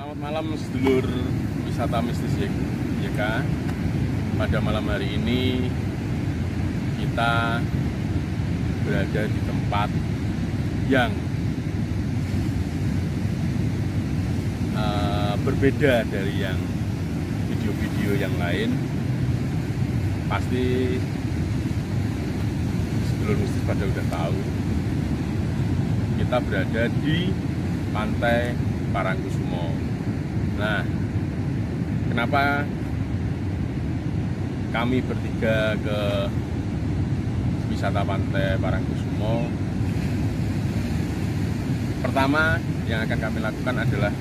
Selamat malam sedulur wisata mistis YK. Pada malam hari ini kita berada di tempat yang berbeda dari yang video-video yang lain. Pasti sedulur mistis pada udah tahu, kita berada di Pantai Parangkusumo. Nah, kenapa kami bertiga ke wisata Pantai Parangkusumo? Pertama yang akan kami lakukan adalah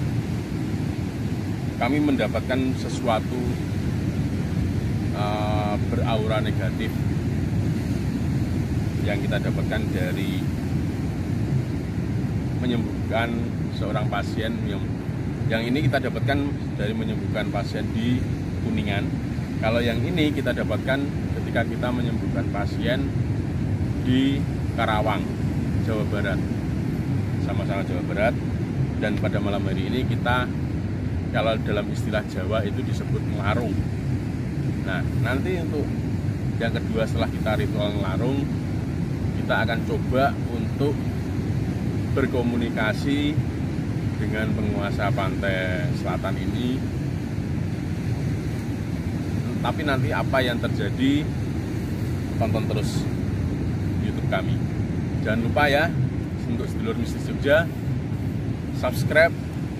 kami mendapatkan sesuatu beraura negatif yang kita dapatkan dari menyembuhkan seorang pasien yang ini kita dapatkan dari menyembuhkan pasien di Kuningan. Kalau yang ini kita dapatkan ketika kita menyembuhkan pasien di Karawang, Jawa Barat, sama-sama Jawa Barat. Dan pada malam hari ini kita, kalau dalam istilah Jawa itu disebut ngelarung. Nah, nanti untuk yang kedua setelah kita ritual ngelarung, kita akan coba untuk berkomunikasi dengan penguasa pantai selatan ini. Tapi nanti apa yang terjadi, tonton terus YouTube kami. Jangan lupa ya, untuk sedulur mistis Jogja, subscribe,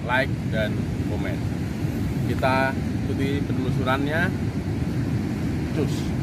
like, dan komen. Kita ikuti penelusurannya. Cus.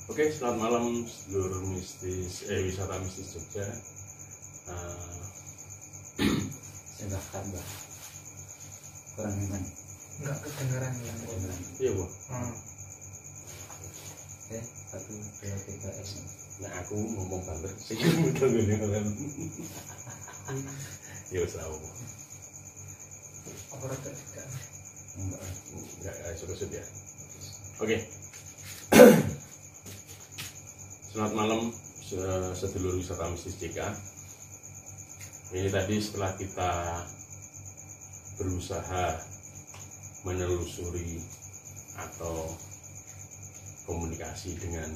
Oke, selamat malam seluruh wisata mistis Jogja. Sudah kabar kurang iman Enggak kedengeran ya. Iya, Bu. Satu dua tiga S. Nah, aku ngomong banget sih mudah kedengeran. Ya wis lah, Bu. Operator tidak. Enggak suka-suka ya. Oke. Selamat malam sedulur wisata mistis JK. Ini tadi setelah kita berusaha menelusuri atau komunikasi dengan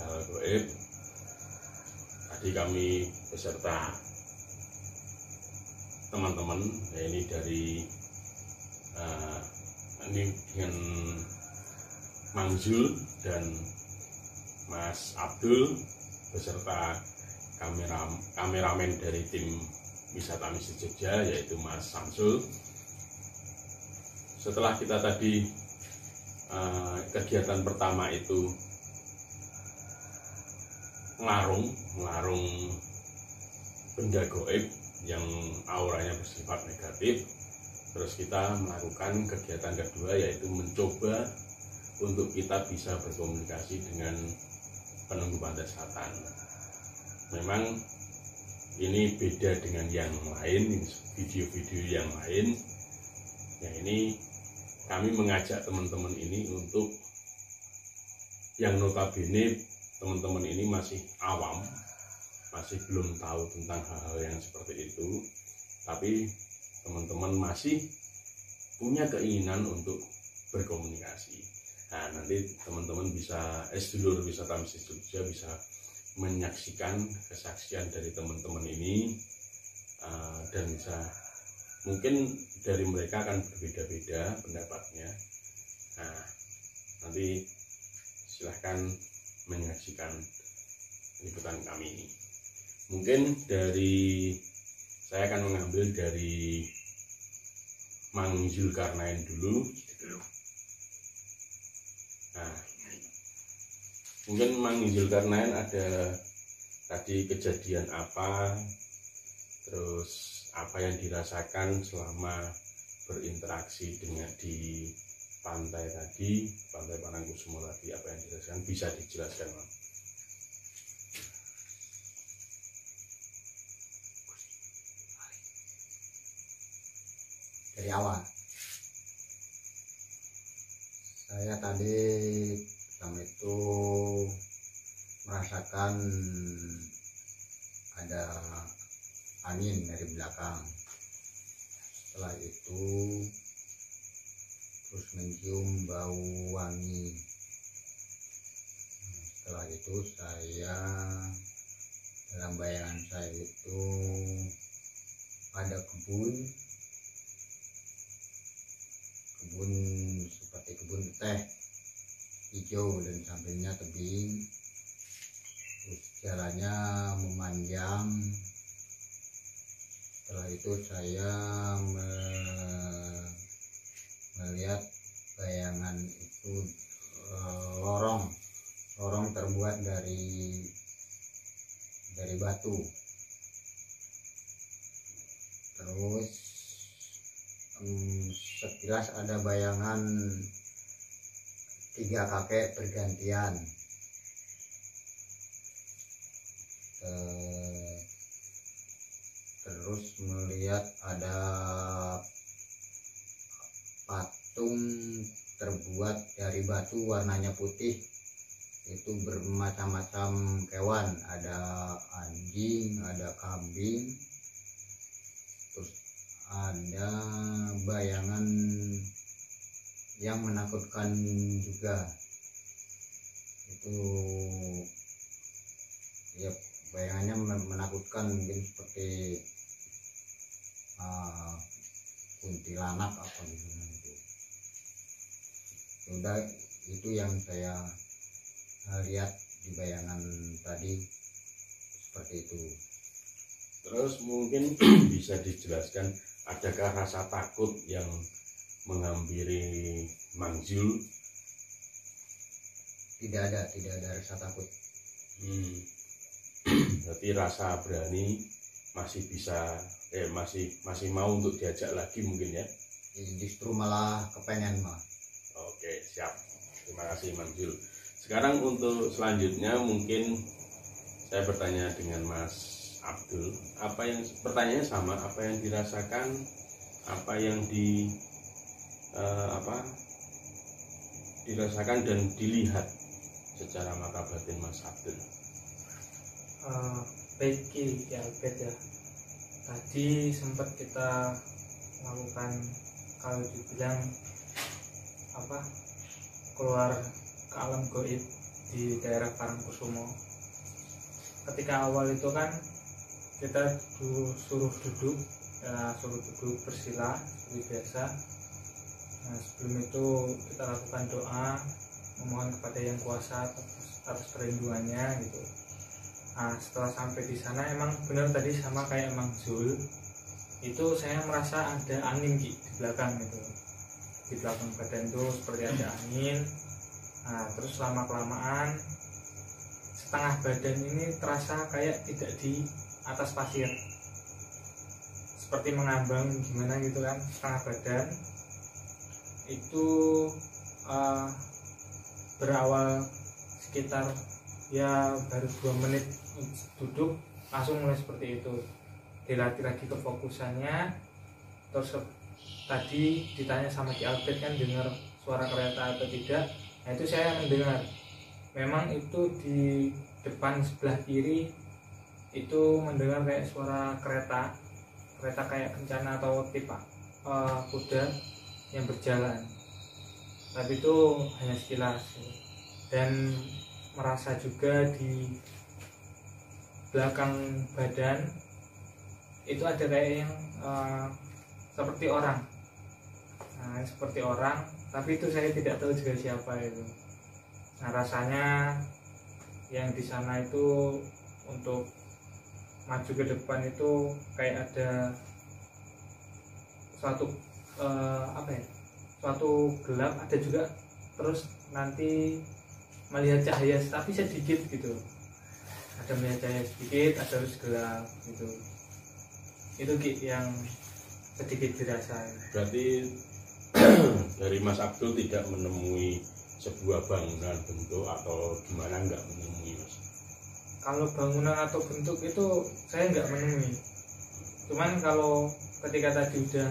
hal gaib, tadi kami beserta teman-teman, ya ini dari ini dengan Mang Zul dan Mas Abdul beserta kameramen dari tim wisata mistis Jogja yaitu Mas Samsul. Setelah kita tadi kegiatan pertama itu ngelarung benda gaib yang auranya bersifat negatif, terus kita melakukan kegiatan kedua yaitu mencoba untuk kita bisa berkomunikasi dengan penunggu pantai selatan. Memang ini beda dengan yang lain, video-video yang lain. Yang ini kami mengajak teman-teman ini untuk yang notabene teman-teman ini masih awam, masih belum tahu tentang hal-hal yang seperti itu, tapi teman-teman masih punya keinginan untuk berkomunikasi. Nah, nanti teman-teman bisa sedulur wisata mistis Jogja bisa menyaksikan kesaksian dari teman-teman ini dan bisa mungkin dari mereka akan berbeda-beda pendapatnya. Nah, nanti silahkan menyaksikan liputan kami ini. Mungkin dari saya akan mengambil dari Mang Zulkarnain dulu. Nah, mungkin Mang Zulkarnain ada tadi kejadian apa, terus apa yang dirasakan selama berinteraksi dengan di pantai tadi, Pantai Parangkusumo tadi, apa yang dirasakan bisa dijelaskan, Mang? Dari awal saya tadi pertama itu merasakan ada angin dari belakang. Setelah itu terus mencium bau wangi. Setelah itu saya dalam bayangan saya itu ada kebun seperti kebun teh hijau dan sampingnya tebing, terus jalannya memanjang. Setelah itu saya melihat bayangan itu lorong terbuat dari batu. Terus sekilas ada bayangan 3 kakek bergantian. Terus melihat ada patung terbuat dari batu warnanya putih, itu bermacam-macam hewan, ada anjing, ada kambing, terus ada bayangan yang menakutkan juga. Itu ya bayangannya menakutkan, mungkin seperti kuntilanak apa gitu. Udah, itu yang saya lihat di bayangan tadi seperti itu. Terus mungkin bisa dijelaskan, adakah rasa takut yang menghampiri Mang Zul tidak ada rasa takut. Berarti rasa berani masih bisa, masih mau untuk diajak lagi mungkin ya? Justru malah kepengen mah. Oke, siap. Terima kasih Manjul. Sekarang untuk selanjutnya mungkin saya bertanya dengan Mas Abdul. Pertanyaannya sama, apa yang dirasakan, apa yang dirasakan dan dilihat secara mata batin Mas Abdul? Baik ya Albert ya. Tadi sempat kita melakukan, kalau dibilang keluar ke alam gaib di daerah Parangkusumo. Ketika awal itu kan kita suruh duduk bersila seperti biasa. Nah, sebelum itu kita lakukan doa, memohon kepada Yang Kuasa atas kerinduannya gitu. Nah, setelah sampai di sana emang benar tadi sama kayak Mang Zul, itu saya merasa ada angin di belakang gitu. Di belakang badan itu seperti ada angin. Nah, terus lama kelamaan setengah badan ini terasa kayak tidak di atas pasir, seperti mengambang gimana gitu kan. Setengah badan itu berawal sekitar ya baru 2 menit duduk langsung mulai seperti itu. Dilatih lagi kefokusannya. Terus tadi ditanya sama Ki Albert kan dengar suara kereta atau tidak. Nah, itu saya mendengar. Memang itu di depan sebelah kiri itu mendengar kayak suara kereta kayak kencana atau tipa kuda yang berjalan. Tapi itu hanya sekilas. Dan merasa juga di belakang badan itu ada kayak yang seperti orang. Nah, seperti orang, tapi itu saya tidak tahu juga siapa itu. Nah, rasanya yang di sana itu untuk maju ke depan itu kayak ada suatu suatu gelap, ada juga terus nanti melihat cahaya tapi sedikit gitu. Ada melihat cahaya sedikit, ada terus gelap gitu. Itu yang sedikit dirasain. Berarti dari Mas Abdul tidak menemui sebuah bangunan, bentuk atau gimana, nggak menemui Mas? Kalau bangunan atau bentuk itu saya nggak menemui. Cuman kalau ketika tadi udah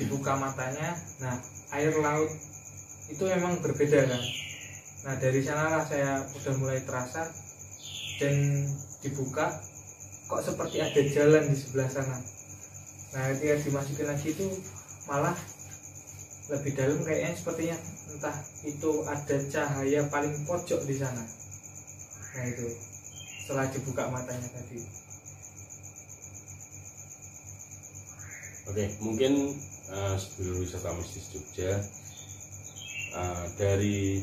dibuka matanya, nah air laut itu memang berbeda kan. Nah, dari sanalah saya udah mulai terasa, dan dibuka kok seperti ada jalan di sebelah sana. Nah, ketika dimasukin lagi itu malah lebih dalam, kayaknya sepertinya entah itu ada cahaya paling pojok di sana. Nah, itu setelah dibuka matanya tadi. Oke, mungkin sebelum wisata mistis Jogja, dari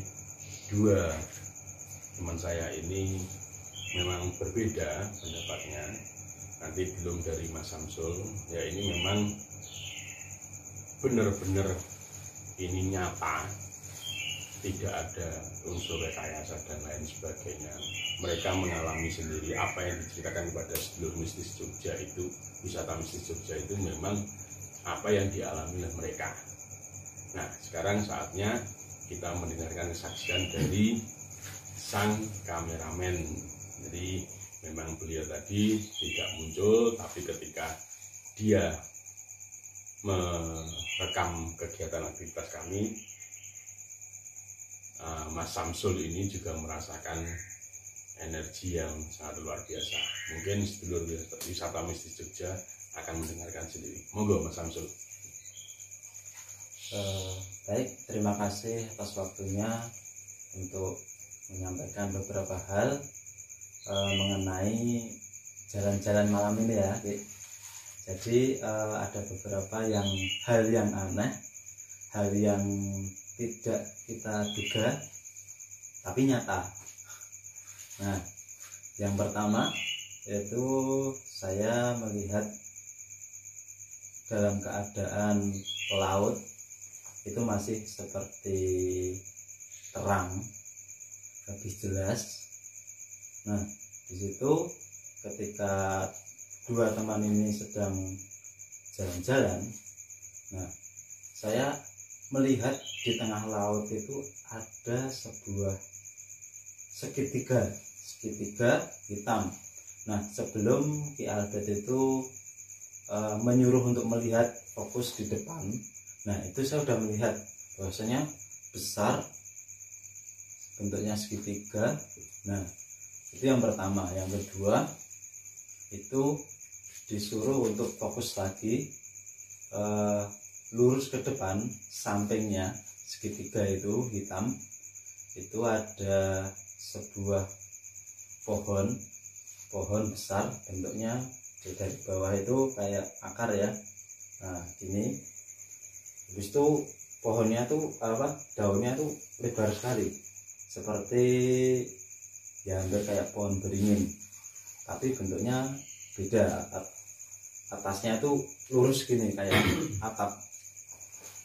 2 teman saya ini memang berbeda pendapatnya. Nanti belum dari Mas Samsul, ya ini memang benar-benar ini nyata, tidak ada unsur rekayasa dan lain sebagainya. Mereka mengalami sendiri apa yang diceritakan kepada sedulur mistis Jogja itu, wisata mistis Jogja itu memang apa yang dialami oleh mereka. Nah, sekarang saatnya kita mendengarkan kesaksian dari sang kameramen. Jadi memang beliau tadi tidak muncul, tapi ketika dia merekam kegiatan aktivitas kami, Mas Samsul ini juga merasakan energi yang sangat luar biasa. Mungkin sedulur wisata mistis Jogja akan mendengarkan sendiri. Monggo Mas Samsul. Baik, terima kasih atas waktunya untuk menyampaikan beberapa hal mengenai jalan-jalan malam ini ya. Jadi ada beberapa hal yang aneh, hal yang tidak kita duga tapi nyata. Nah, yang pertama yaitu saya melihat dalam keadaan laut itu masih seperti terang, lebih jelas. Nah, di situ ketika dua teman ini sedang jalan-jalan, nah saya melihat di tengah laut itu ada sebuah segitiga hitam. Nah, sebelum Ki Albert itu menyuruh untuk melihat fokus di depan, nah itu saya sudah melihat bahwasanya besar, bentuknya segitiga. Nah, itu yang pertama. Yang kedua itu disuruh untuk fokus lagi, lurus ke depan, sampingnya segitiga itu hitam, itu ada sebuah pohon besar, bentuknya dari bawah itu kayak akar ya. Nah, gini. Habis itu pohonnya tuh daunnya tuh lebar sekali, seperti ya hampir kayak pohon beringin, tapi bentuknya beda. Atasnya tuh lurus gini kayak atap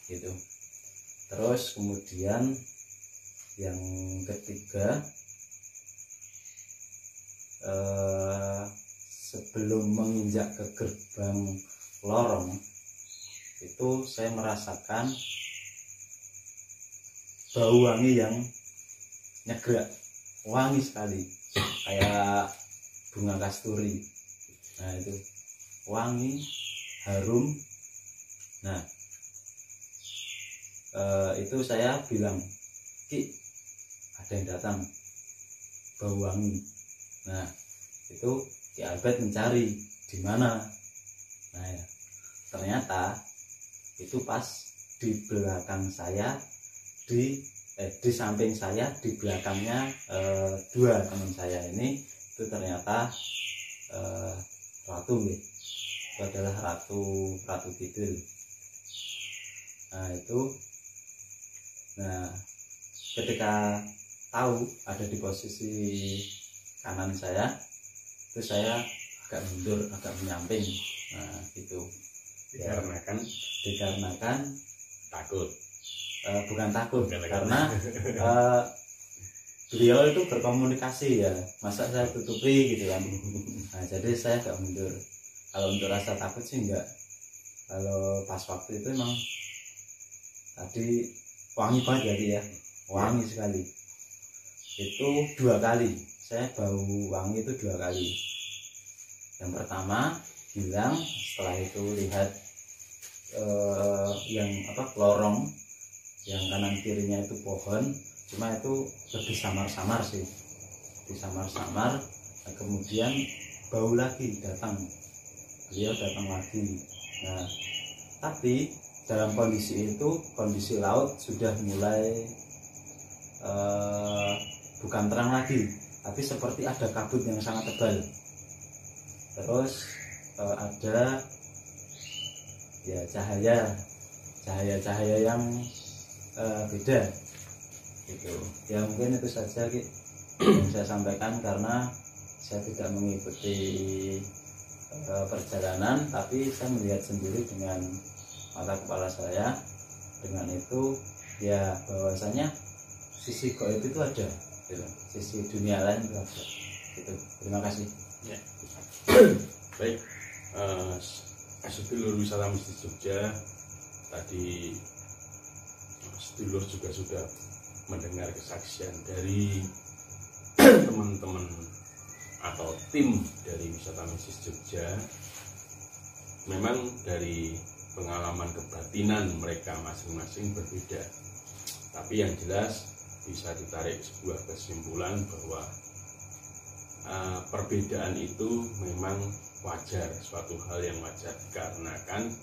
gitu. Terus kemudian yang ketiga, sebelum menginjak ke gerbang lorong itu saya merasakan bau wangi yang nyegrak, wangi sekali kayak bunga kasturi. Nah, itu wangi, harum. Nah, itu saya bilang, Ki, ada yang datang, bau wangi. Nah, itu Ki Albert mencari di mana. Nah, ya, ternyata itu pas di belakang saya, di samping saya, di belakangnya dua teman saya ini, itu ternyata ratu, itu adalah ratu kidul. Nah, itu, nah ketika tahu ada di posisi kanan saya, itu saya agak mundur, agak menyamping. Nah, gitu. Dikarenakan takut. Bukan takut, karena beliau itu berkomunikasi ya, masa saya tutupi gitu kan. Nah, jadi saya agak mundur. Kalau untuk rasa takut sih enggak. Kalau pas waktu itu emang tadi wangi banget jadi ya, wangi sekali. Itu 2 kali, saya bau wangi itu 2 kali. Yang pertama bilang, setelah itu lihat yang lorong, yang kanan kirinya itu pohon, cuma itu lebih samar-samar sih, lebih samar-samar. Nah, kemudian bau lagi datang, beliau datang lagi. Nah, tapi dalam kondisi itu, kondisi laut sudah mulai bukan terang lagi, tapi seperti ada kabut yang sangat tebal. Terus ada ya cahaya yang beda gitu ya. Mungkin itu saja yang saya sampaikan, karena saya tidak mengikuti perjalanan, tapi saya melihat sendiri dengan mata kepala saya. Dengan itu ya bahwasanya sisi gaib itu ada gitu. Sisi dunia lain itu ada gitu. Terima kasih ya. Baik, sedulur wisata mistis Jogja, tadi sedulur juga sudah mendengar kesaksian dari teman-teman atau tim dari wisata mistis Jogja. Memang dari pengalaman kebatinan mereka masing-masing berbeda, tapi yang jelas bisa ditarik sebuah kesimpulan bahwa perbedaan itu memang wajar, suatu hal yang wajar, dikarenakan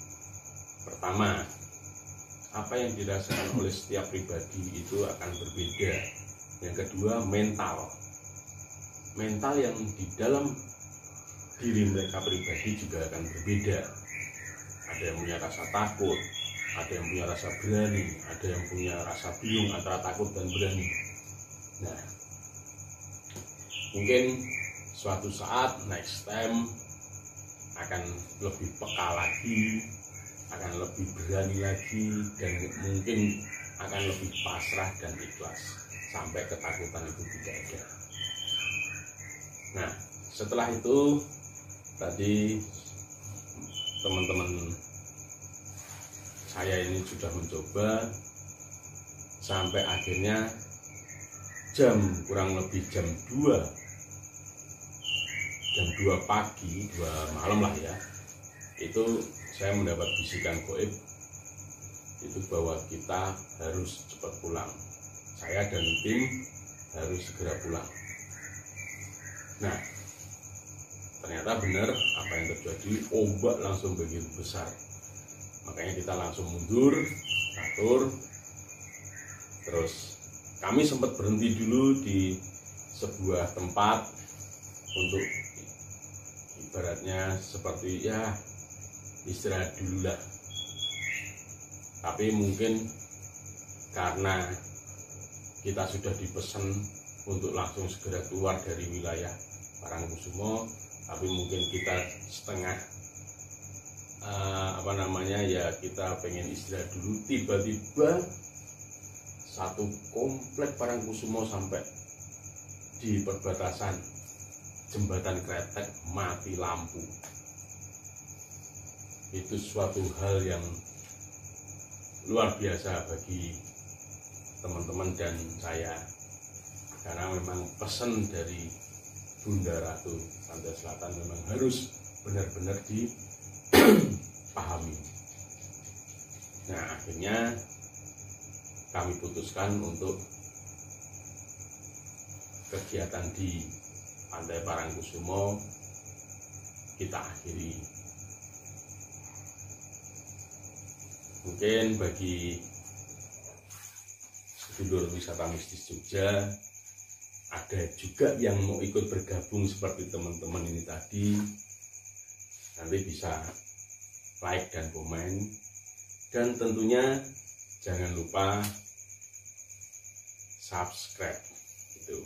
pertama, apa yang dirasakan oleh setiap pribadi itu akan berbeda. Yang kedua, mental yang di dalam diri mereka pribadi juga akan berbeda. Ada yang punya rasa takut, ada yang punya rasa berani, ada yang punya rasa bingung antara takut dan berani. Nah, mungkin suatu saat next time akan lebih peka lagi, akan lebih berani lagi, dan mungkin akan lebih pasrah dan ikhlas. sampai ketakutan itu tidak ada. Nah, setelah itu tadi teman-teman saya ini sudah mencoba sampai akhirnya kurang lebih jam 2 pagi, 2 malam lah ya, itu saya mendapat bisikan goib itu bahwa kita harus cepat pulang. Saya dan tim harus segera pulang. Nah, ternyata benar apa yang terjadi, ombak langsung begitu besar. Makanya kita langsung mundur, atur. Terus kami sempat berhenti dulu di sebuah tempat untuk ibaratnya seperti ya istirahat dulu lah. Tapi mungkin karena kita sudah dipesan untuk langsung segera keluar dari wilayah Parangkusumo, tapi mungkin kita setengah kita pengen istirahat dulu. Tiba-tiba satu komplek Parangkusumo sampai di perbatasan jembatan Kretek mati lampu. Itu suatu hal yang luar biasa bagi teman-teman dan saya, karena memang pesan dari Bunda Ratu Pantai Selatan memang harus benar-benar dipahami. Nah, akhirnya kami putuskan untuk kegiatan di Pantai Parangkusumo kita akhiri. Mungkin bagi sedulur wisata mistis Jogja ada juga yang mau ikut bergabung seperti teman-teman ini tadi, nanti bisa like dan komen, dan tentunya jangan lupa subscribe gitu.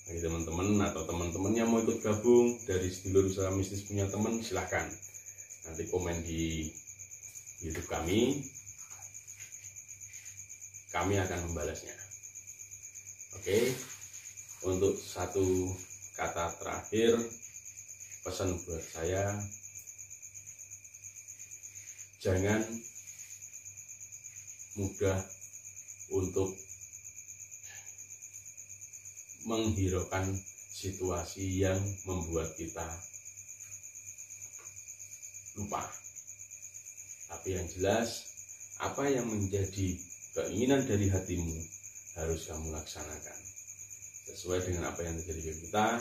Bagi teman-teman atau teman-teman yang mau ikut gabung dari sedulur wisata mistis punya teman, silahkan nanti komen di YouTube kami akan membalasnya. Oke, untuk satu kata terakhir, pesan buat saya, jangan mudah untuk menghiraukan situasi yang membuat kita lupa. Tapi yang jelas, apa yang menjadi keinginan dari hatimu harus kamu laksanakan. Sesuai dengan apa yang terjadi ke kita,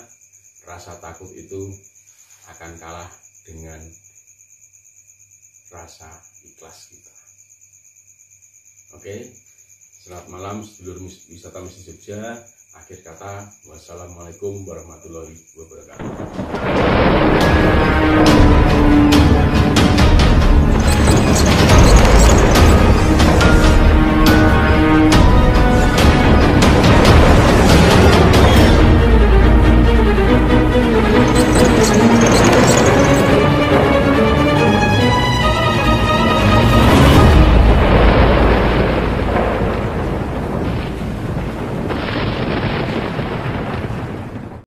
rasa takut itu akan kalah dengan rasa ikhlas kita. Oke, selamat malam sedulur wisata mistis Jogja. Akhir kata, wassalamualaikum warahmatullahi wabarakatuh.